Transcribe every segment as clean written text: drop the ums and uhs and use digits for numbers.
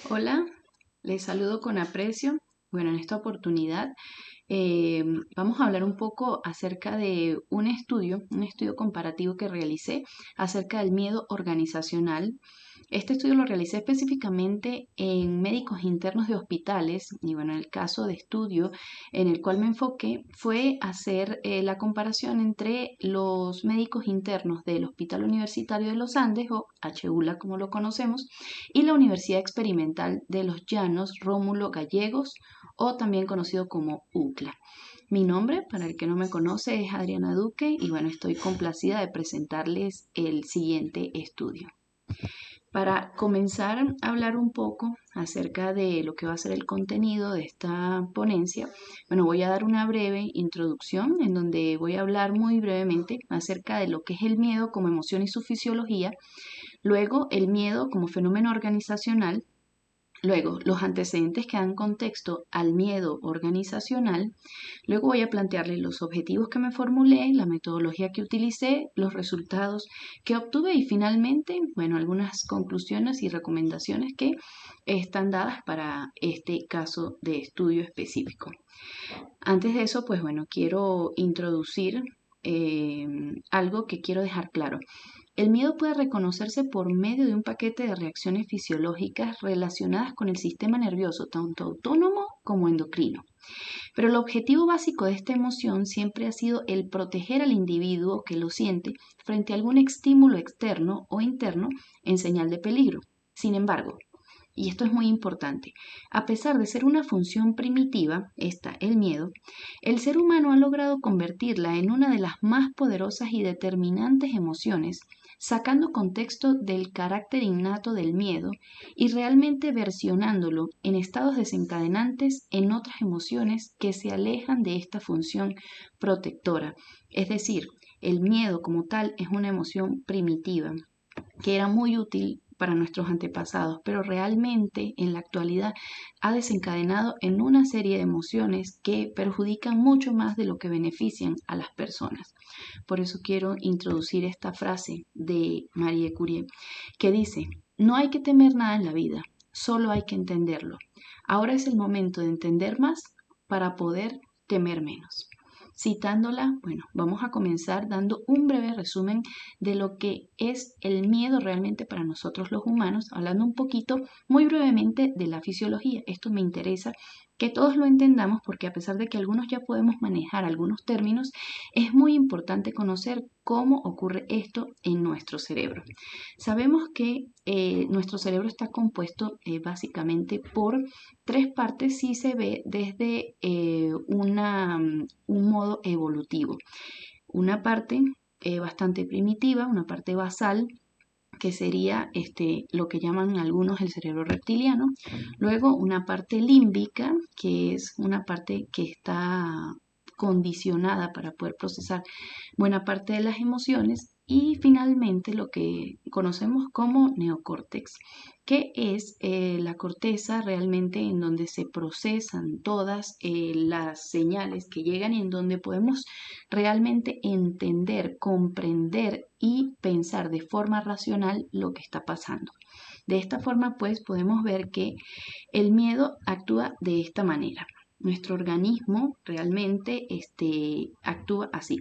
Hola, les saludo con aprecio. Bueno, en esta oportunidad vamos a hablar un poco acerca de un estudio comparativo que realicé acerca del miedo organizacional. Este estudio lo realicé específicamente en médicos internos de hospitales y bueno, el caso de estudio en el cual me enfoqué fue hacer la comparación entre los médicos internos del Hospital Universitario de los Andes o HULA como lo conocemos y la Universidad Experimental de los Llanos Rómulo Gallegos o también conocido como UCLA. Mi nombre, para el que no me conoce, es Adriana Duque y bueno, estoy complacida de presentarles el siguiente estudio. Para comenzar a hablar un poco acerca de lo que va a ser el contenido de esta ponencia, bueno, voy a dar una breve introducción en donde voy a hablar muy brevemente acerca de lo que es el miedo como emoción y su fisiología, luego el miedo como fenómeno organizacional. Luego, los antecedentes que dan contexto al miedo organizacional. Luego voy a plantearles los objetivos que me formulé, la metodología que utilicé, los resultados que obtuve y finalmente, bueno, algunas conclusiones y recomendaciones que están dadas para este caso de estudio específico. Antes de eso, pues bueno, quiero introducir eh, algo que quiero dejar claro. El miedo puede reconocerse por medio de un paquete de reacciones fisiológicas relacionadas con el sistema nervioso, tanto autónomo como endocrino. Pero el objetivo básico de esta emoción siempre ha sido el proteger al individuo que lo siente frente a algún estímulo externo o interno en señal de peligro. Sin embargo, y esto es muy importante, a pesar de ser una función primitiva, el miedo, el ser humano ha logrado convertirla en una de las más poderosas y determinantes emociones, sacando contexto del carácter innato del miedo y realmente versionándolo en estados desencadenantes en otras emociones que se alejan de esta función protectora. Es decir, el miedo como tal es una emoción primitiva que era muy útil para nuestros antepasados, pero realmente en la actualidad ha desencadenado en una serie de emociones que perjudican mucho más de lo que benefician a las personas. Por eso quiero introducir esta frase de Marie Curie que dice, no hay que temer nada en la vida, solo hay que entenderlo. Ahora es el momento de entender más para poder temer menos. Citándola, bueno, vamos a comenzar dando un breve resumen de lo que es el miedo realmente para nosotros los humanos, hablando un poquito muy brevemente de la fisiología. Esto me interesa que todos lo entendamos porque a pesar de que algunos ya podemos manejar algunos términos, es muy importante conocer cómo ocurre esto en nuestro cerebro. Sabemos que nuestro cerebro está compuesto básicamente por tres partes si se ve desde un modo evolutivo. Una parte bastante primitiva, una parte basal, que sería lo que llaman algunos el cerebro reptiliano. Luego una parte límbica, que es una parte que está condicionada para poder procesar buena parte de las emociones. Y finalmente lo que conocemos como neocórtex, que es la corteza realmente en donde se procesan todas las señales que llegan y en donde podemos realmente entender, comprender y pensar de forma racional lo que está pasando. De esta forma, pues, podemos ver que el miedo actúa de esta manera. Nuestro organismo realmente actúa así.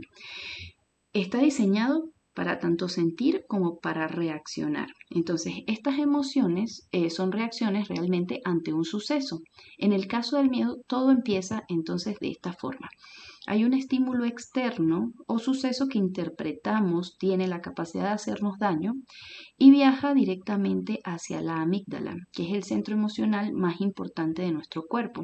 Está diseñado para tanto sentir como para reaccionar. Entonces, estas emociones son reacciones realmente ante un suceso. En el caso del miedo, todo empieza entonces de esta forma. Hay un estímulo externo o suceso que interpretamos tiene la capacidad de hacernos daño y viaja directamente hacia la amígdala, que es el centro emocional más importante de nuestro cuerpo.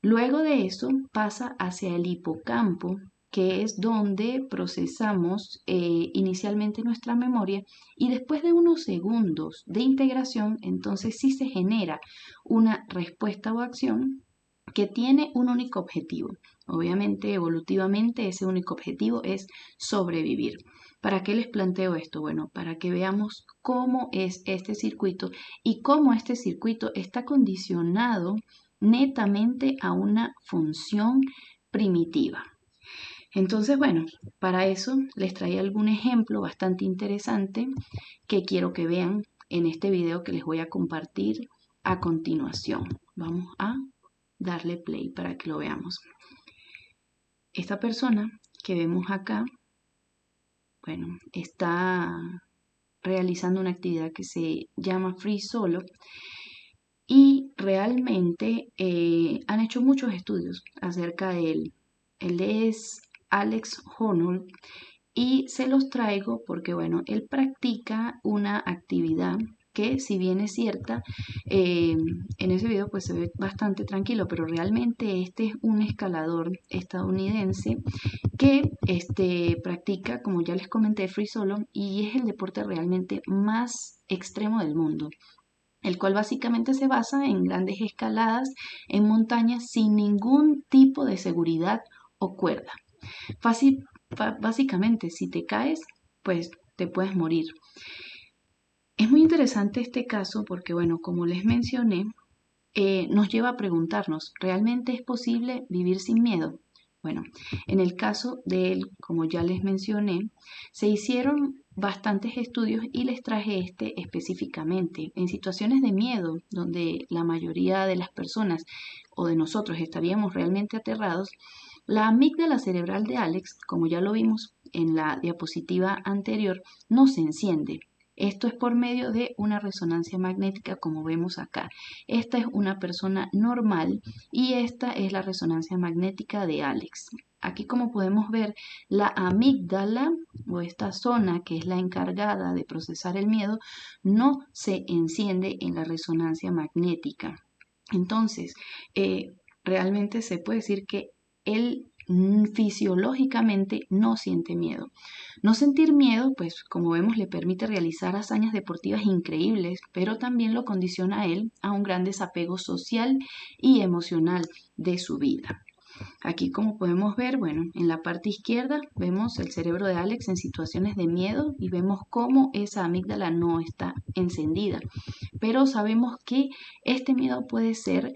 Luego de eso pasa hacia el hipocampo, que es donde procesamos inicialmente nuestra memoria y después de unos segundos de integración, entonces sí se genera una respuesta o acción que tiene un único objetivo. Obviamente, evolutivamente, ese único objetivo es sobrevivir. ¿Para qué les planteo esto? Bueno, para que veamos cómo es este circuito y cómo este circuito está condicionado netamente a una función primitiva. Entonces, bueno, para eso les traía algún ejemplo bastante interesante que quiero que vean en este video que les voy a compartir a continuación. Vamos a darle play para que lo veamos. Esta persona que vemos acá, bueno, está realizando una actividad que se llama Free Solo y realmente han hecho muchos estudios acerca de él. Él es Alex Honnold y se los traigo porque, bueno, él practica una actividad que, si bien es cierta, en ese video pues se ve bastante tranquilo, pero realmente este es un escalador estadounidense que practica, como ya les comenté, free solo, y es el deporte realmente más extremo del mundo, el cual básicamente se basa en grandes escaladas en montañas sin ningún tipo de seguridad o cuerda. Básicamente, si te caes, pues te puedes morir. Es muy interesante este caso porque, bueno, como les mencioné, nos lleva a preguntarnos, ¿realmente es posible vivir sin miedo? Bueno, en el caso de él, como ya les mencioné, se hicieron bastantes estudios y les traje este específicamente. En situaciones de miedo, donde la mayoría de las personas o de nosotros estaríamos realmente aterrados, la amígdala cerebral de Alex, como ya lo vimos en la diapositiva anterior, no se enciende. Esto es por medio de una resonancia magnética, como vemos acá. Esta es una persona normal y esta es la resonancia magnética de Alex. Aquí, como podemos ver, la amígdala o esta zona que es la encargada de procesar el miedo no se enciende en la resonancia magnética. Entonces, realmente se puede decir que él fisiológicamente no siente miedo. No sentir miedo, pues como vemos, le permite realizar hazañas deportivas increíbles, pero también lo condiciona a él a un gran desapego social y emocional de su vida. Aquí, como podemos ver, bueno, en la parte izquierda vemos el cerebro de Alex en situaciones de miedo y vemos cómo esa amígdala no está encendida. Pero sabemos que este miedo puede ser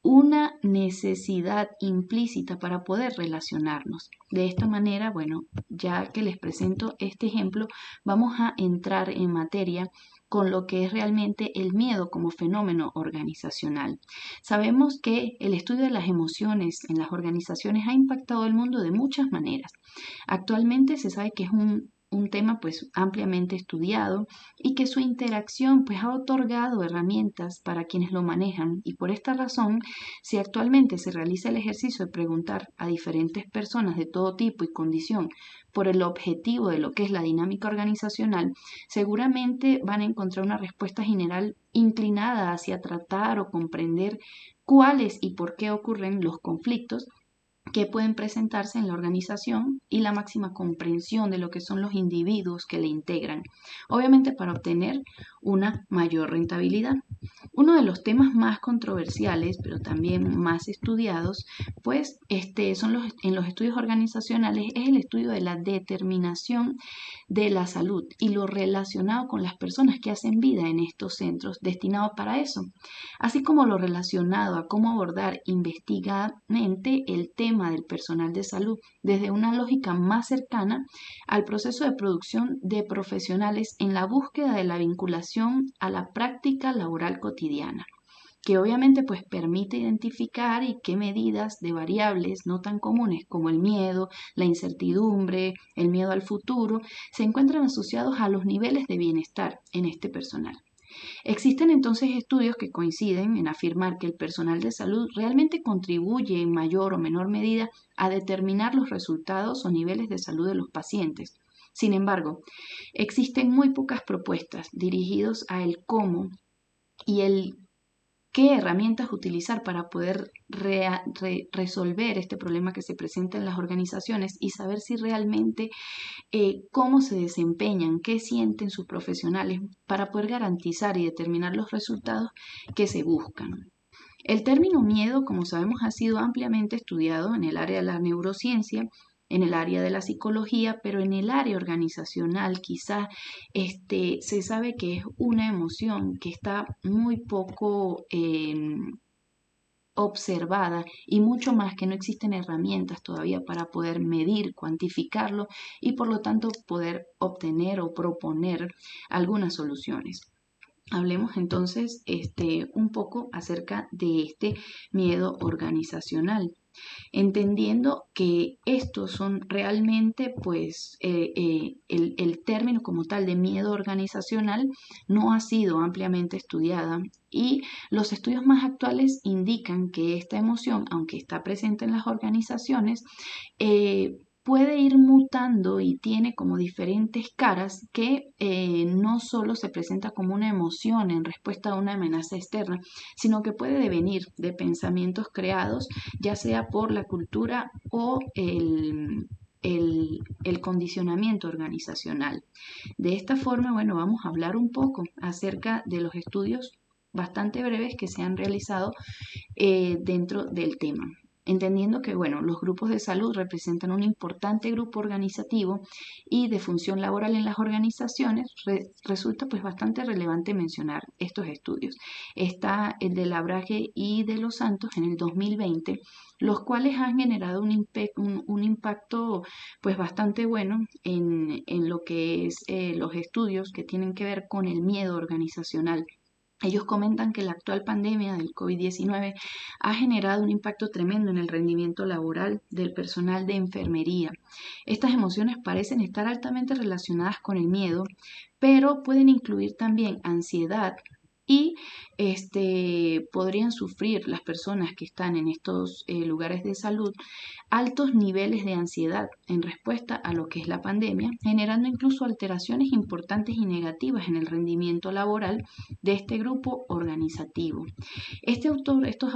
una necesidad implícita para poder relacionarnos. De esta manera, bueno, ya que les presento este ejemplo, vamos a entrar en materia con lo que es realmente el miedo como fenómeno organizacional. Sabemos que el estudio de las emociones en las organizaciones ha impactado el mundo de muchas maneras. Actualmente se sabe que es un tema pues ampliamente estudiado y que su interacción pues ha otorgado herramientas para quienes lo manejan, y por esta razón, si actualmente se realiza el ejercicio de preguntar a diferentes personas de todo tipo y condición por el objetivo de lo que es la dinámica organizacional, seguramente van a encontrar una respuesta general inclinada hacia tratar o comprender cuáles y por qué ocurren los conflictos que pueden presentarse en la organización y la máxima comprensión de lo que son los individuos que le integran, obviamente para obtener una mayor rentabilidad. Uno de los temas más controversiales, pero también más estudiados, pues son en los estudios organizacionales, es el estudio de la determinación de la salud y lo relacionado con las personas que hacen vida en estos centros destinados para eso, así como lo relacionado a cómo abordar investigadamente el tema del personal de salud desde una lógica más cercana al proceso de producción de profesionales en la búsqueda de la vinculación a la práctica laboral cotidiana, que obviamente pues permite identificar y qué medidas de variables no tan comunes como el miedo, la incertidumbre, el miedo al futuro, se encuentran asociados a los niveles de bienestar en este personal. Existen entonces estudios que coinciden en afirmar que el personal de salud realmente contribuye en mayor o menor medida a determinar los resultados o niveles de salud de los pacientes. Sin embargo, existen muy pocas propuestas dirigidas a el cómo y el qué herramientas utilizar para poder resolver este problema que se presenta en las organizaciones y saber si realmente cómo se desempeñan, qué sienten sus profesionales para poder garantizar y determinar los resultados que se buscan. El término miedo, como sabemos, ha sido ampliamente estudiado en el área de la neurociencia, en el área de la psicología, pero en el área organizacional quizás se sabe que es una emoción que está muy poco observada y mucho más que no existen herramientas todavía para poder medir, cuantificarlo y por lo tanto poder obtener o proponer algunas soluciones. Hablemos entonces un poco acerca de este miedo organizacional, entendiendo que estos son realmente, pues, el término como tal de miedo organizacional no ha sido ampliamente estudiada y los estudios más actuales indican que esta emoción, aunque está presente en las organizaciones, puede ir mutando y tiene como diferentes caras que no solo se presenta como una emoción en respuesta a una amenaza externa, sino que puede devenir de pensamientos creados, ya sea por la cultura o el condicionamiento organizacional. De esta forma, bueno, vamos a hablar un poco acerca de los estudios bastante breves que se han realizado dentro del tema. Entendiendo que, bueno, los grupos de salud representan un importante grupo organizativo y de función laboral en las organizaciones, resulta pues bastante relevante mencionar estos estudios. Está el de Labrage y de Los Santos en el 2020, los cuales han generado un impacto pues bastante bueno en lo que es los estudios que tienen que ver con el miedo organizacional. Ellos comentan que la actual pandemia del COVID-19 ha generado un impacto tremendo en el rendimiento laboral del personal de enfermería. Estas emociones parecen estar altamente relacionadas con el miedo, pero pueden incluir también ansiedad y podrían sufrir las personas que están en estos lugares de salud altos niveles de ansiedad en respuesta a lo que es la pandemia, generando incluso alteraciones importantes y negativas en el rendimiento laboral de este grupo organizativo. Estos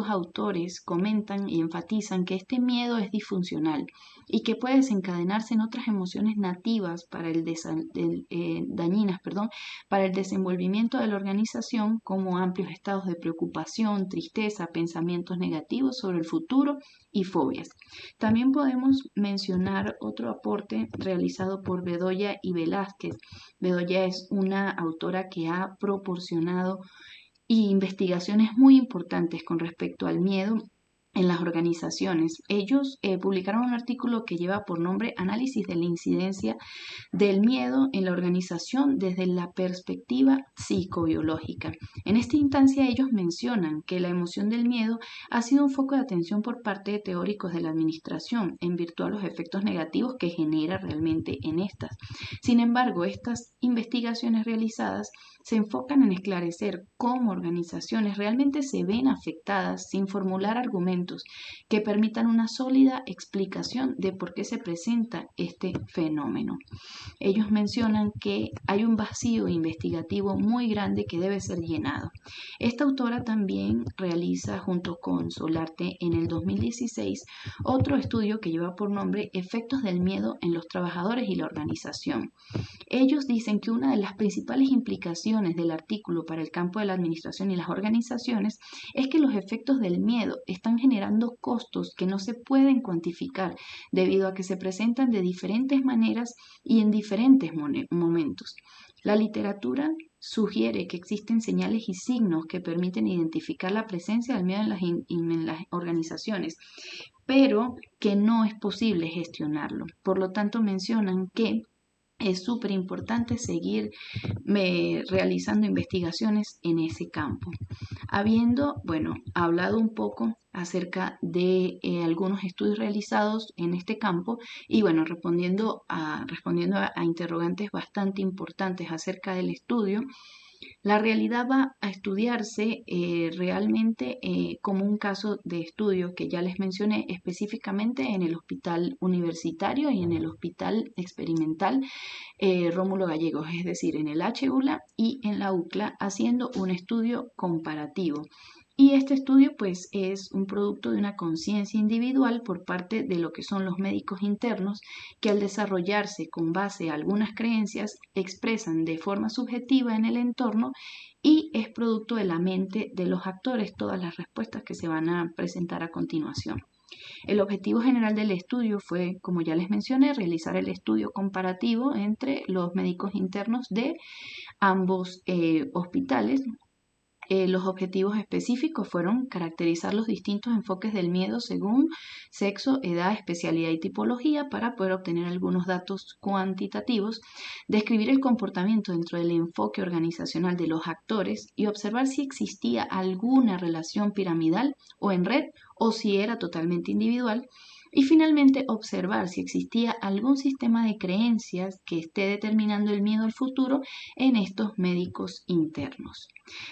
autores comentan y enfatizan que este miedo es disfuncional y que puede desencadenarse en otras emociones nativas dañinas, para el desenvolvimiento de la organización, como amplios estados de preocupación, tristeza, pensamientos negativos sobre el futuro y fobias. También podemos mencionar otro aporte realizado por Bedoya y Velázquez. Bedoya es una autora que ha proporcionado investigaciones muy importantes con respecto al miedo en las organizaciones. Ellos publicaron un artículo que lleva por nombre Análisis de la incidencia del miedo en la organización desde la perspectiva psicobiológica. En esta instancia ellos mencionan que la emoción del miedo ha sido un foco de atención por parte de teóricos de la administración en virtud a los efectos negativos que genera realmente en estas. Sin embargo, estas investigaciones realizadas se enfocan en esclarecer cómo organizaciones realmente se ven afectadas sin formular argumentos que permitan una sólida explicación de por qué se presenta este fenómeno. Ellos mencionan que hay un vacío investigativo muy grande que debe ser llenado. Esta autora también realiza, junto con Solarte, en el 2016, otro estudio que lleva por nombre Efectos del miedo en los trabajadores y la organización. Ellos dicen que una de las principales implicaciones del artículo para el campo de la administración y las organizaciones es que los efectos del miedo están generando costos que no se pueden cuantificar debido a que se presentan de diferentes maneras y en diferentes momentos. La literatura sugiere que existen señales y signos que permiten identificar la presencia del miedo en las organizaciones, pero que no es posible gestionarlo. Por lo tanto, mencionan que es súper importante seguir realizando investigaciones en ese campo. Habiendo, bueno, hablado un poco acerca de algunos estudios realizados en este campo y bueno, respondiendo a interrogantes bastante importantes acerca del estudio, la realidad va a estudiarse realmente como un caso de estudio que ya les mencioné específicamente en el Hospital Universitario y en el Hospital Experimental Rómulo Gallegos, es decir, en el HULA y en la UCLA, haciendo un estudio comparativo. Y este estudio pues es un producto de una conciencia individual por parte de lo que son los médicos internos que al desarrollarse con base a algunas creencias expresan de forma subjetiva en el entorno y es producto de la mente de los actores todas las respuestas que se van a presentar a continuación. El objetivo general del estudio fue, como ya les mencioné, realizar el estudio comparativo entre los médicos internos de ambos hospitales Los objetivos específicos fueron caracterizar los distintos enfoques del miedo según sexo, edad, especialidad y tipología para poder obtener algunos datos cuantitativos, describir el comportamiento dentro del enfoque organizacional de los actores y observar si existía alguna relación piramidal o en red o si era totalmente individual. Y finalmente, observar si existía algún sistema de creencias que esté determinando el miedo al futuro en estos médicos internos.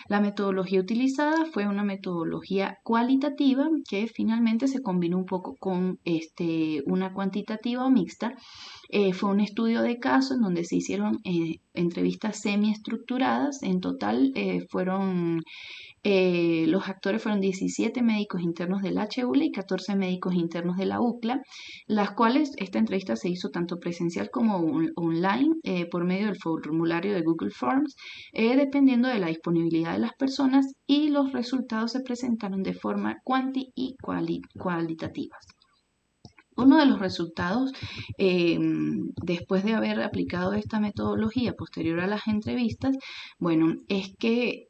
La metodología utilizada fue una metodología cualitativa que finalmente se combinó un poco con una cuantitativa o mixta. Fue un estudio de caso en donde se hicieron entrevistas semiestructuradas. En total los actores fueron 17 médicos internos del HULA y 14 médicos internos de la UCLA, las cuales esta entrevista se hizo tanto presencial como online por medio del formulario de Google Forms, dependiendo de la disponibilidad de las personas, y los resultados se presentaron de forma cuanti y cualitativas. Uno de los resultados, después de haber aplicado esta metodología posterior a las entrevistas, bueno, es que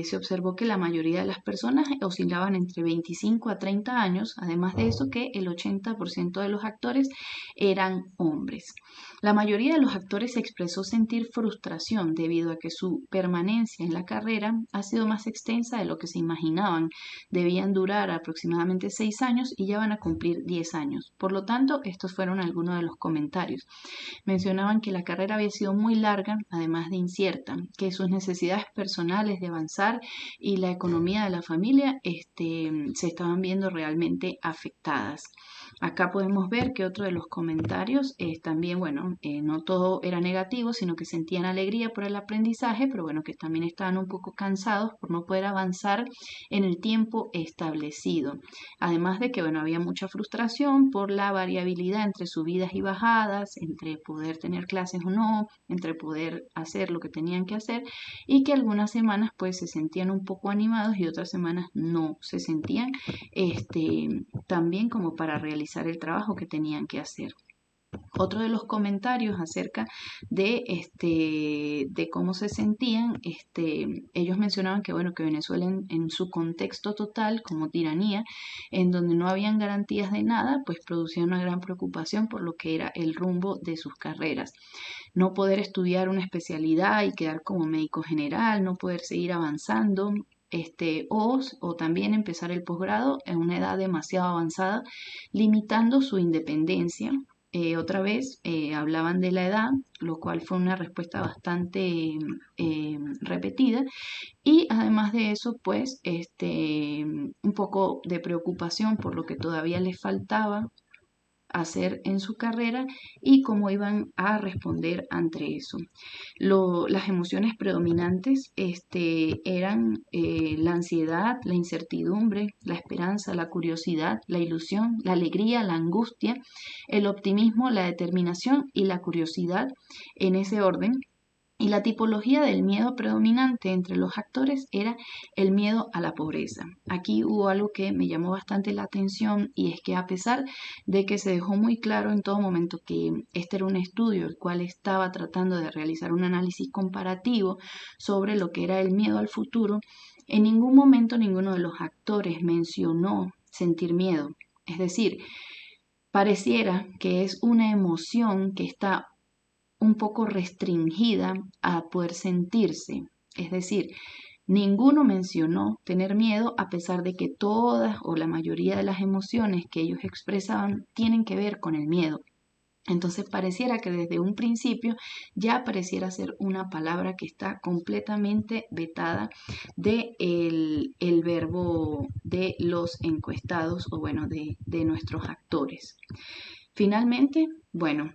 se observó que la mayoría de las personas oscilaban entre 25 a 30 años, además de eso que el 80% de los actores eran hombres. La mayoría de los actores expresó sentir frustración debido a que su permanencia en la carrera ha sido más extensa de lo que se imaginaban. Debían durar aproximadamente 6 años y ya van a cumplir 10 años. Por lo tanto, estos fueron algunos de los comentarios. Mencionaban que la carrera había sido muy larga, además de incierta, que sus necesidades personales de avanzar y la economía de la familia se estaban viendo realmente afectadas. Acá podemos ver que otro de los comentarios también, bueno, no todo era negativo, sino que sentían alegría por el aprendizaje, pero bueno, que también estaban un poco cansados por no poder avanzar en el tiempo establecido. Además de que, bueno, había mucha frustración por la variabilidad entre subidas y bajadas, entre poder tener clases o no, entre poder hacer lo que tenían que hacer, y que algunas semanas pues se sentían un poco animados y otras semanas no se sentían tan bien como para realizar el trabajo que tenían que hacer. Otro de los comentarios acerca de cómo se sentían, ellos mencionaban que, bueno, que Venezuela en su contexto total, como tiranía, en donde no habían garantías de nada, pues producía una gran preocupación por lo que era el rumbo de sus carreras. No poder estudiar una especialidad y quedar como médico general, no poder seguir avanzando, o también empezar el posgrado en una edad demasiado avanzada, limitando su independencia. Otra vez hablaban de la edad, lo cual fue una respuesta bastante repetida, y además de eso, pues, un poco de preocupación por lo que todavía les faltaba hacer en su carrera y cómo iban a responder ante eso. Las emociones predominantes eran la ansiedad, la incertidumbre, la esperanza, la curiosidad, la ilusión, la alegría, la angustia, el optimismo, la determinación y la curiosidad, en ese orden. Y la tipología del miedo predominante entre los actores era el miedo a la pobreza. Aquí hubo algo que me llamó bastante la atención, y es que a pesar de que se dejó muy claro en todo momento que este era un estudio el cual estaba tratando de realizar un análisis comparativo sobre lo que era el miedo al futuro, en ningún momento ninguno de los actores mencionó sentir miedo. Es decir, pareciera que es una emoción que está un poco restringida a poder sentirse. Es decir, ninguno mencionó tener miedo, a pesar de que todas o la mayoría de las emociones que ellos expresaban tienen que ver con el miedo. Entonces pareciera que desde un principio ya pareciera ser una palabra que está completamente vetada de el verbo de los encuestados, o bueno, de nuestros actores. Finalmente, bueno,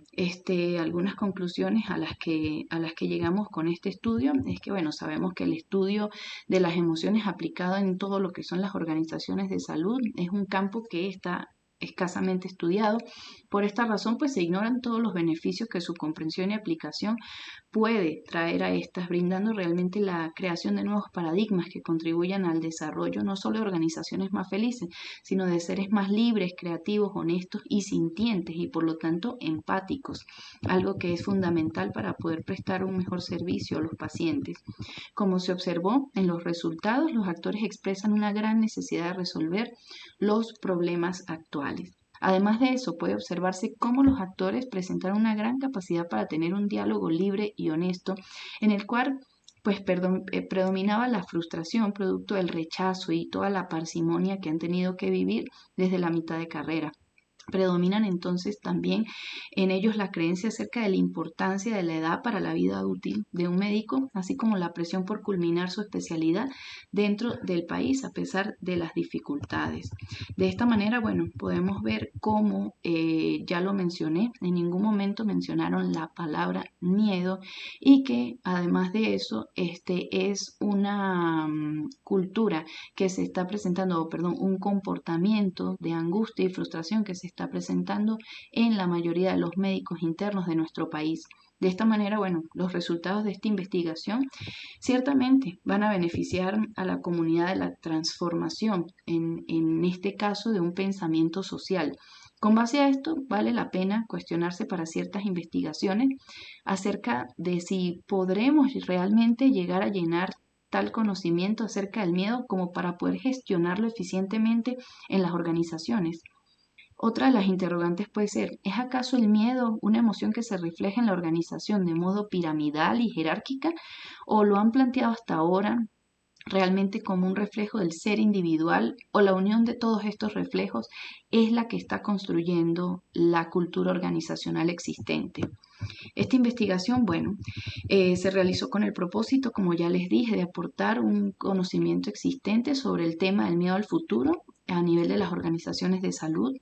algunas conclusiones a las que llegamos con este estudio es que, bueno, sabemos que el estudio de las emociones aplicado en todo lo que son las organizaciones de salud es un campo que está escasamente estudiado. Por esta razón, pues se ignoran todos los beneficios que su comprensión y aplicación puede traer a estas, brindando realmente la creación de nuevos paradigmas que contribuyan al desarrollo no solo de organizaciones más felices, sino de seres más libres, creativos, honestos y sintientes y por lo tanto empáticos, algo que es fundamental para poder prestar un mejor servicio a los pacientes. Como se observó en los resultados, los actores expresan una gran necesidad de resolver los problemas actuales. Además de eso, puede observarse cómo los actores presentaron una gran capacidad para tener un diálogo libre y honesto, en el cual predominaba la frustración producto del rechazo y toda la parsimonia que han tenido que vivir desde la mitad de carrera. Predominan entonces también en ellos la creencia acerca de la importancia de la edad para la vida útil de un médico, así como la presión por culminar su especialidad dentro del país a pesar de las dificultades. De esta manera, bueno, podemos ver cómo, ya lo mencioné, en ningún momento mencionaron la palabra miedo y que además de eso, es una cultura que se está presentando, perdón, un comportamiento de angustia y frustración que se está presentando en la mayoría de los médicos internos de nuestro país. De esta manera, bueno, los resultados de esta investigación ciertamente van a beneficiar a la comunidad de la transformación, en este caso de un pensamiento social. Con base a esto, vale la pena cuestionarse para ciertas investigaciones acerca de si podremos realmente llegar a llenar tal conocimiento acerca del miedo como para poder gestionarlo eficientemente en las organizaciones. Otra de las interrogantes puede ser, ¿es acaso el miedo una emoción que se refleja en la organización de modo piramidal y jerárquica? ¿O lo han planteado hasta ahora realmente como un reflejo del ser individual? ¿O la unión de todos estos reflejos es la que está construyendo la cultura organizacional existente? Esta investigación, bueno, se realizó con el propósito, como ya les dije, de aportar un conocimiento existente sobre el tema del miedo al futuro a nivel de las organizaciones de salud.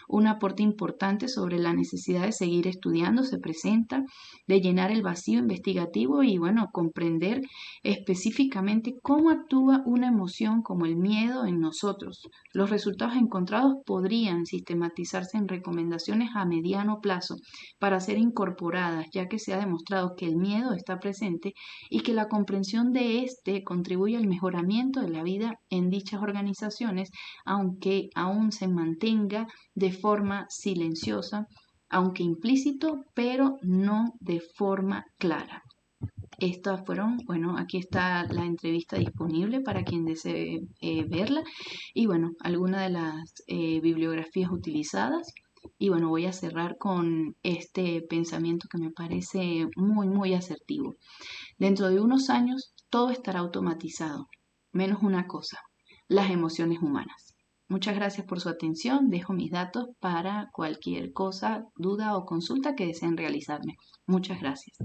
Un aporte importante sobre la necesidad de seguir estudiando se presenta, de llenar el vacío investigativo y, bueno, comprender específicamente cómo actúa una emoción como el miedo en nosotros. Los resultados encontrados podrían sistematizarse en recomendaciones a mediano plazo para ser incorporadas, ya que se ha demostrado que el miedo está presente y que la comprensión de este contribuye al mejoramiento de la vida en dichas organizaciones, aunque aún se mantenga de forma silenciosa, aunque implícito, pero no de forma clara. Estas fueron, bueno, aquí está la entrevista disponible para quien desee verla y bueno, algunas de las bibliografías utilizadas. Y bueno, voy a cerrar con este pensamiento que me parece muy, muy asertivo. Dentro de unos años, todo estará automatizado, menos una cosa, las emociones humanas. Muchas gracias por su atención. Dejo mis datos para cualquier cosa, duda o consulta que deseen realizarme. Muchas gracias.